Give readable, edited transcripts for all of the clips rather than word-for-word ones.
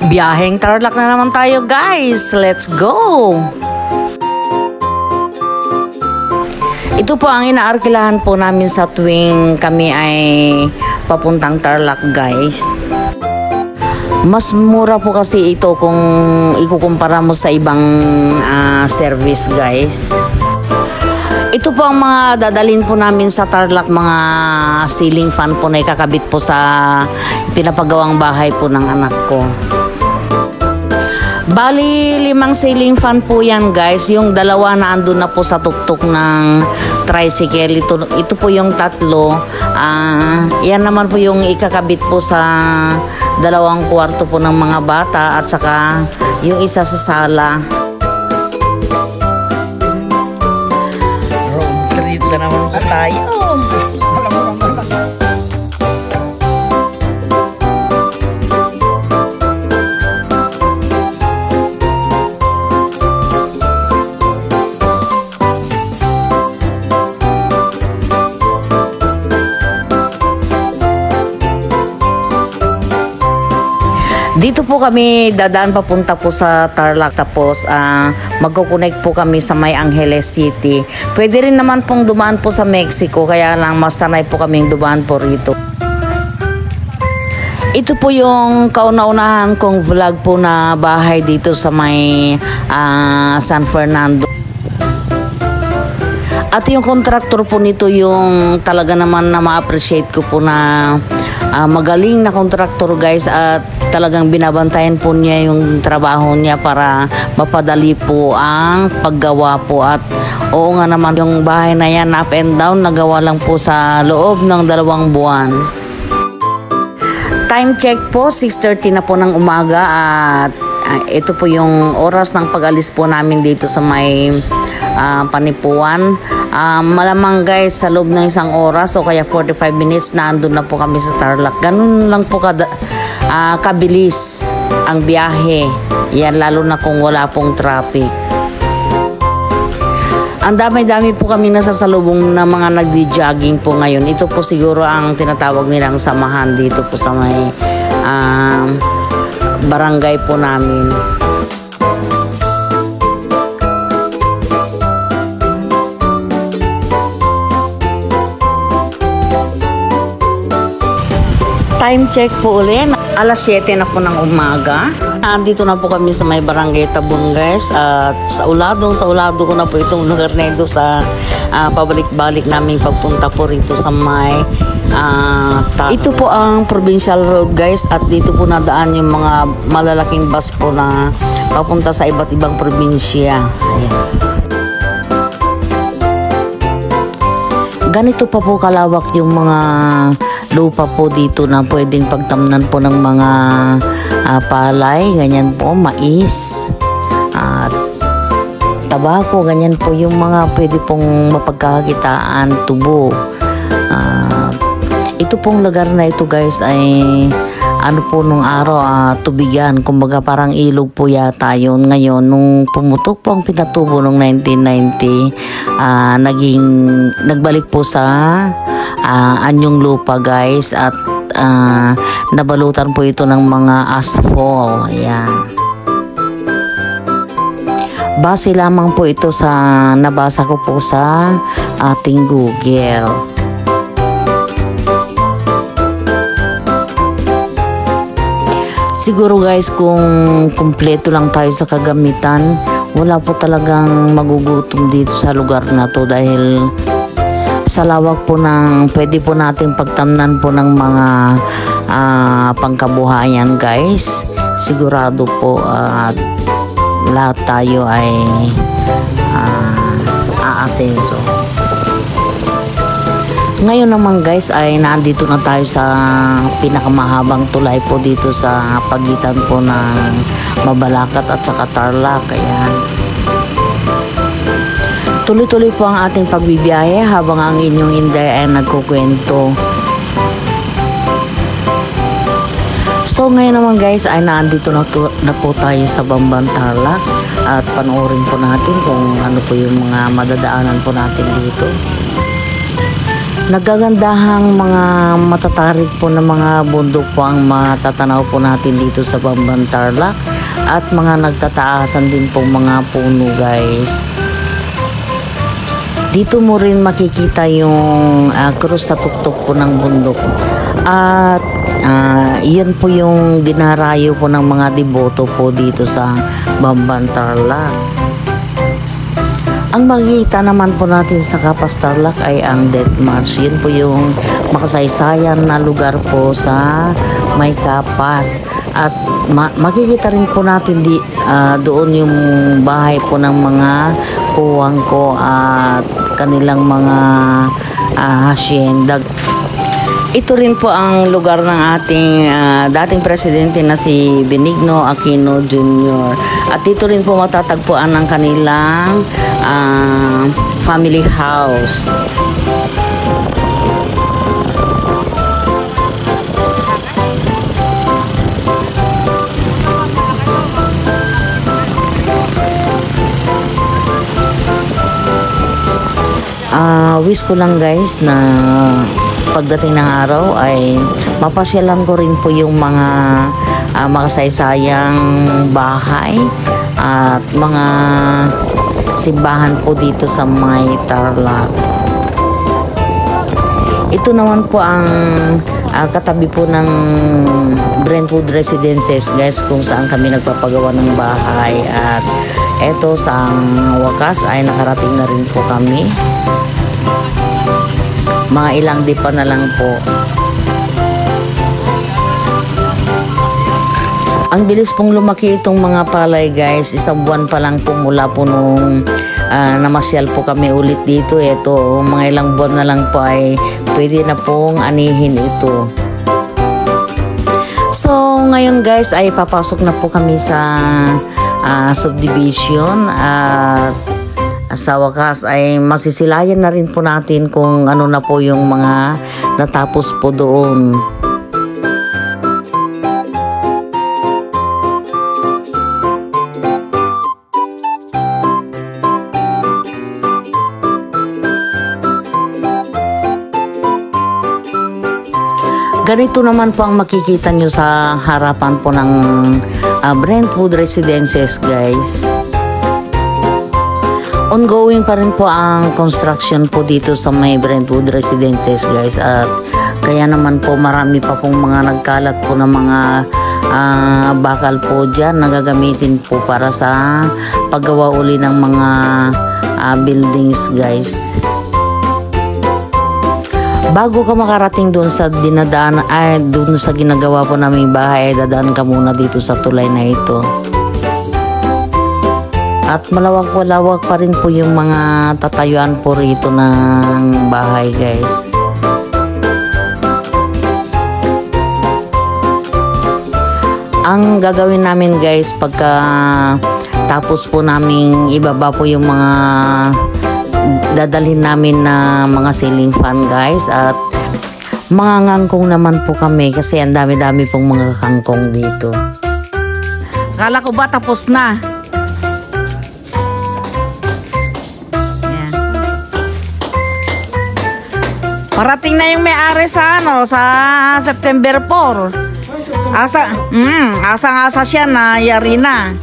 Biyaheng Tarlac na naman tayo, guys. Let's go! Ito po ang inaarkilahan po namin sa tuwing kami ay papuntang Tarlac, guys. Mas mura po kasi ito kung ikukumpara mo sa ibang service, guys. Ito po ang mga dadalhin po namin sa Tarlac, mga ceiling fan po na ikakabit po sa pinapagawang bahay po ng anak ko. Bali, 5 ceiling fan po yan, guys. Yung 2 na andun na po sa tuktok ng tricycle. Ito po yung 3. Yan naman po yung ikakabit po sa 2 kwarto po ng mga bata at saka yung isa sa sala. Road trip na naman po tayo. Dito po kami dadaan papunta po sa Tarlac, tapos magkukonect po kami sa May Angeles City. Pwede rin naman pong dumaan po sa Mexico, kaya lang mas sanay po kaming dumaan po rito. Ito po yung kauna-unahan kong vlog po na bahay dito sa May San Fernando. At yung contractor po nito yung talaga naman na ma-appreciate ko po na magaling na contractor, guys, at talagang binabantayan po niya yung trabaho niya para mapadali po ang paggawa po. At oo nga naman, yung bahay na yan up and down nagawa lang po sa loob ng 2 buwan. Time check po, 6:30 na po ng umaga at ito po yung oras ng pag-alis po namin dito sa May Panipuan. Malamang, guys, sa loob ng 1 oras o kaya 45 minutes na andun na po kami sa Tarlac. Ganun lang po kabilis ang biyahe. Yan, lalo na kung wala pong traffic. Ang dami-dami po kami nasasalubong na mga nagdi-jogging po ngayon. Ito po siguro ang tinatawag nilang samahan dito po sa may barangay po namin. Time check po ulit. Alas 7 na po ng umaga. Andito na po kami sa may barangay Tabon, guys. At sa ulado ko na po itong lugar na ito sa pabalik-balik naming pagpunta po rito sa may ito po ang provincial road, guys. At dito po nadaan yung mga malalaking bus po na papunta sa iba't ibang probinsya. Ayan. Ganito pa po kalawak yung mga lupa po dito na pwedeng pagtamnan po ng mga palay, ganyan po, mais, at tabako, ganyan po yung mga pwede pong mapagkakakitaan, tubo. Ito pong lugar na ito, guys, ay ano po nung araw, tubigan, kumbaga parang ilog po yata yun. Ngayon, nung pumutok po ang pinatubo noong 1990, nagbalik po sa anyong lupa, guys, at nabalutan po ito ng mga asphalt. Ayan. Base lamang po ito sa nabasa ko po sa ating Google. Siguro, guys, kung kumpleto lang tayo sa kagamitan, wala po talagang magugutom dito sa lugar na to dahil sa lawak po ng pwede po natin pagtamnan po ng mga pangkabuhayan, guys. Sigurado po lahat tayo ay aasenso. Ngayon naman, guys, ay nandito na tayo sa pinakamahabang tulay po dito sa pagitan po ng Mabalacat at saka Tarlac. Ayan. Tuloy-tuloy po ang ating pagbibiyahe habang ang inyong Inday ay nagkukwento. So ngayon naman, guys, ay nandito na po tayo sa Bamban, Tarlac at panoorin po natin kung ano po yung mga madadaanan po natin dito. Nagagandahang mga matatarik po na mga bundok po ang matatanaw po natin dito sa Bamban Tarlac at mga nagtataasan din po mga puno guys. Dito mo rin makikita yung krus sa tuktok po ng bundok at iyan po yung dinarayo po ng mga deboto po dito sa Bamban Tarlac. Ang makikita naman po natin sa Kapas Tarlac ay ang Death March. Yun po yung makasaysayan na lugar po sa may Kapas. At makikita rin po natin doon yung bahay po ng mga kuwangko at kanilang mga hasyenda. Ito rin po ang lugar ng ating dating presidente na si Benigno Aquino Jr. At dito rin po matatagpuan ang kanilang family house. Wish ko lang guys na pagdating ng araw ay mapasyalan ko rin po yung mga makasaysayang bahay at mga simbahan po dito sa may Tarlac. Ito naman po ang katabi po ng Brentwood Residences guys, kung saan kami nagpapagawa ng bahay. At eto sa wakas ay nakarating na rin po kami. Mga ilang dipa na lang po. Ang bilis pong lumaki itong mga palay guys. Isang buwan pa lang po mula po nung namasyal po kami ulit dito. Ito, mga ilang buwan na lang po ay pwede na pong anihin ito. So ngayon guys ay papasok na po kami sa subdivision at sa wakas ay masisilayan na rin po natin kung ano na po yung mga natapos po doon. Ganito naman po ang makikita nyo sa harapan po ng Brentwood Residences guys. Ongoing pa rin po ang construction po dito sa may Brentwood Residences guys, at kaya naman po marami pa pong mga nagkalat po ng mga bakal po dyan na gagamitin po para sa paggawa uli ng mga buildings guys. Bago ka makarating doon sa dinadaan ay doon sa ginagawa po naming bahay, dadaan ka muna dito sa tulay na ito. At malawak-walawak pa rin po yung mga tatayuan po rito ng bahay guys. Ang gagawin namin guys pagka tapos po naming ibaba po yung mga dadalhin namin na mga ceiling fan guys, at mga kangkong naman po kami kasi ang dami-dami pong mga kangkong dito. Akala ko ba tapos na? Yan. Parating na yung may-ari sa sa September 4. Asa siya na yari na.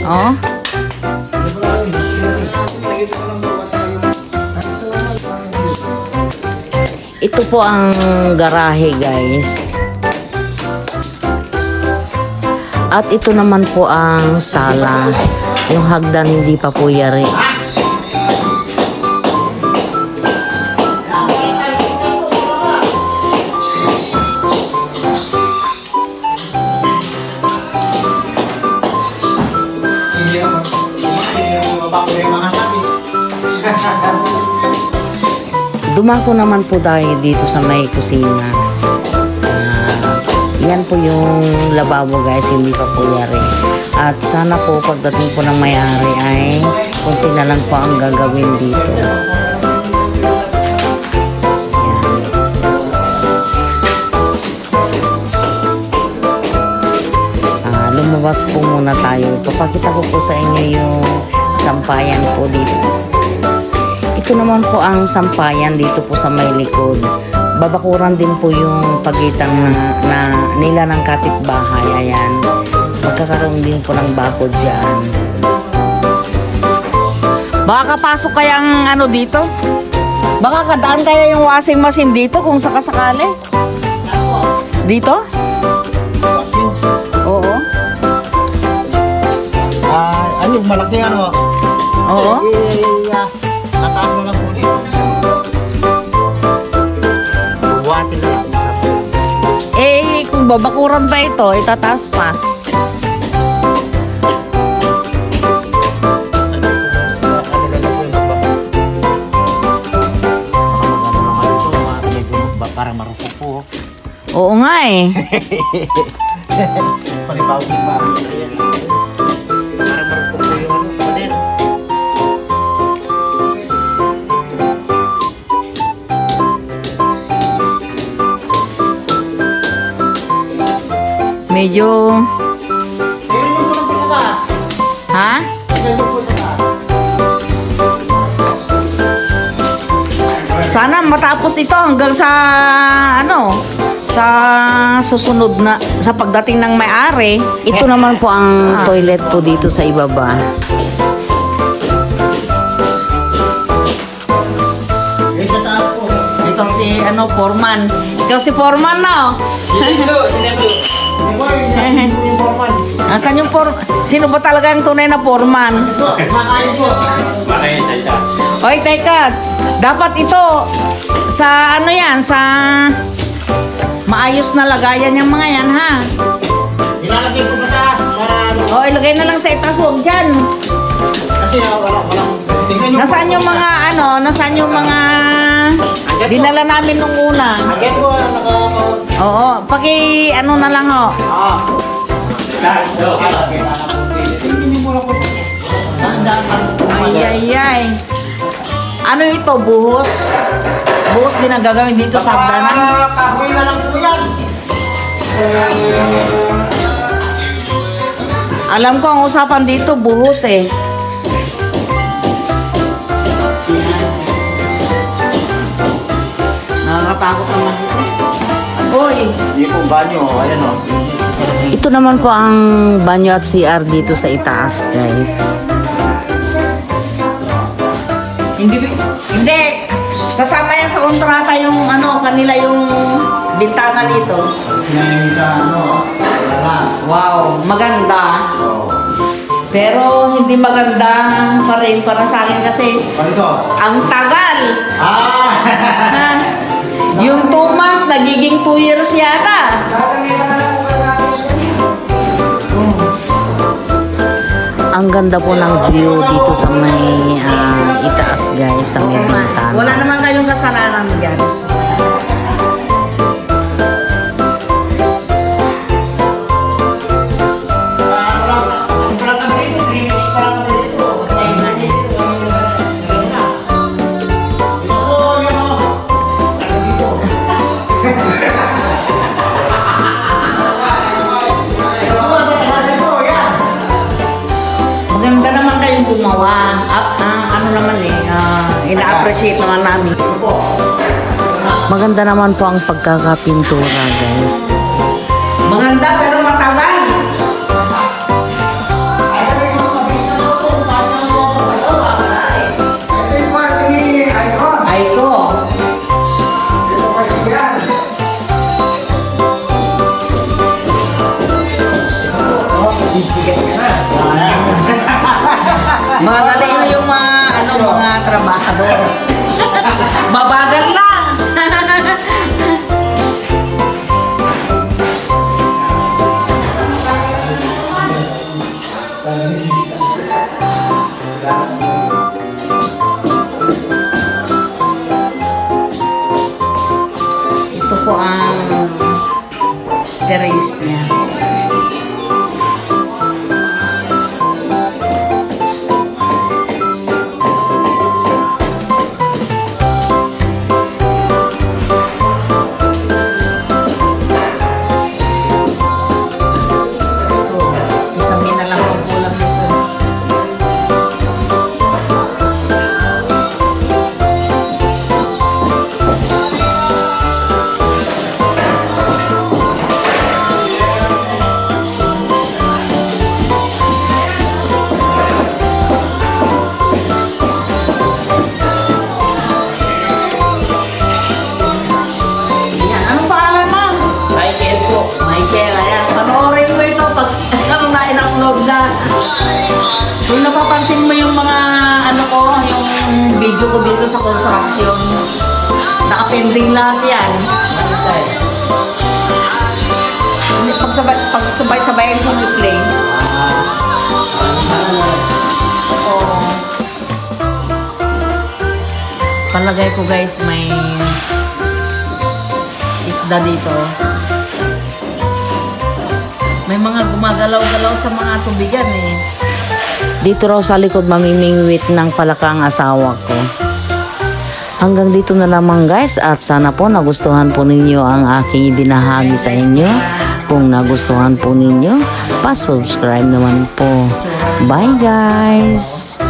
Oh. Ito po ang garahe guys. At ito naman po ang sala. Yung hagdan hindi pa po yari. Dumako naman po tayo dito sa may kusina. Yan po yung lababo guys, hindi pa po yari. At sana po pagdating po ng may-ari ay konti na lang po ang gagawin dito. Lumabas po muna tayo. Papakita ko po sa inyo yung sampayan po dito. Ito naman po ang sampayan dito po sa may likod. Babakuran din po yung pagitan na nila ng kapitbahay. Ayan. Magkakaroon din po ng bakod dyan. Baka kapasok kayang ano dito? Baka kadaan kaya yung washing machine dito kung sakasakali? Dito? Oo. Ayun, malaki ano. Oo. Tataas mo lang po dito. Bubuhatin na lang. Kung babakuran pa ito, itataas pa. Parang marupok po. Oo nga eh. Palibawin pa. Parang marupok po yung ano. Pader. Medyo... Ayun mo po sa taas. Ha? Ayun mo po sa taas. Sana matapos ito hanggang sa ano, sa susunod na, sa pagdating ng may-ari. Ito naman po ang toilet po dito sa ibaba. Ayun sa taas po. Ito si ano, Foreman. Ikaw si Foreman, no? Nasaan yung sino ba talaga ang tunay na Foreman? Makain po. Makain tayo. Oy, teka. Dapat ito sa ano yan, sa maayos na lagayan yung mga yan, ha? Ilalagay ko sa taas para ano. O, ilagay na lang sa itas, huwag dyan. Kasi walang. Tingnan nyo. Nasaan yung mga ano, nasaan yung mga dinala namin nung una? Again po, Oo, paki ano na lang ho. Taas daw. Tingnan mo lang po. Ay, ay, ay. Ano ito, buhos? Buhos din ang gagawin dito sa hagdanan? Kahoy na lang po yan. Alam ko ang usapan dito, buhos eh. Nakakatakot naman ito. Uy! Hindi po banyo, ayan o. Ito naman po ang banyo at CR dito sa itaas, guys. Hindi. Kasama yan sa kontrata yung ano, kanila yung bintana dito. Wow, maganda. Pero hindi maganda pa rin para sa akin kasi ang tagal. Ha? Yung 2 months, nagiging 2 years yata. Ang ganda po ng view dito sa may itaas, guys, sa may bintana. Wala naman kayong kasalanan dyan. Maganda naman kayong gumawa. Ano naman eh, ina-appreciate naman namin. Maganda naman po ang pagkakapintura, guys. Maganda pero matagal. Aiko. Magaling na yung mga trabahador. Mabagal lang. Ito po ang terrace niya. ko dito sa construction. Nakapending lahat yan. Pagsabay-sabayan ko i-play. Oo. Palagay ko guys, may isda dito. May mga gumagalaw-galaw sa mga tubigan eh. Dito raw sa likod mamimingwit ng palaka ang asawa ko. Hanggang dito na lamang guys at sana po nagustuhan po ninyo ang aking ibinahagi sa inyo. Kung nagustuhan po ninyo, pa-subscribe naman po. Bye guys!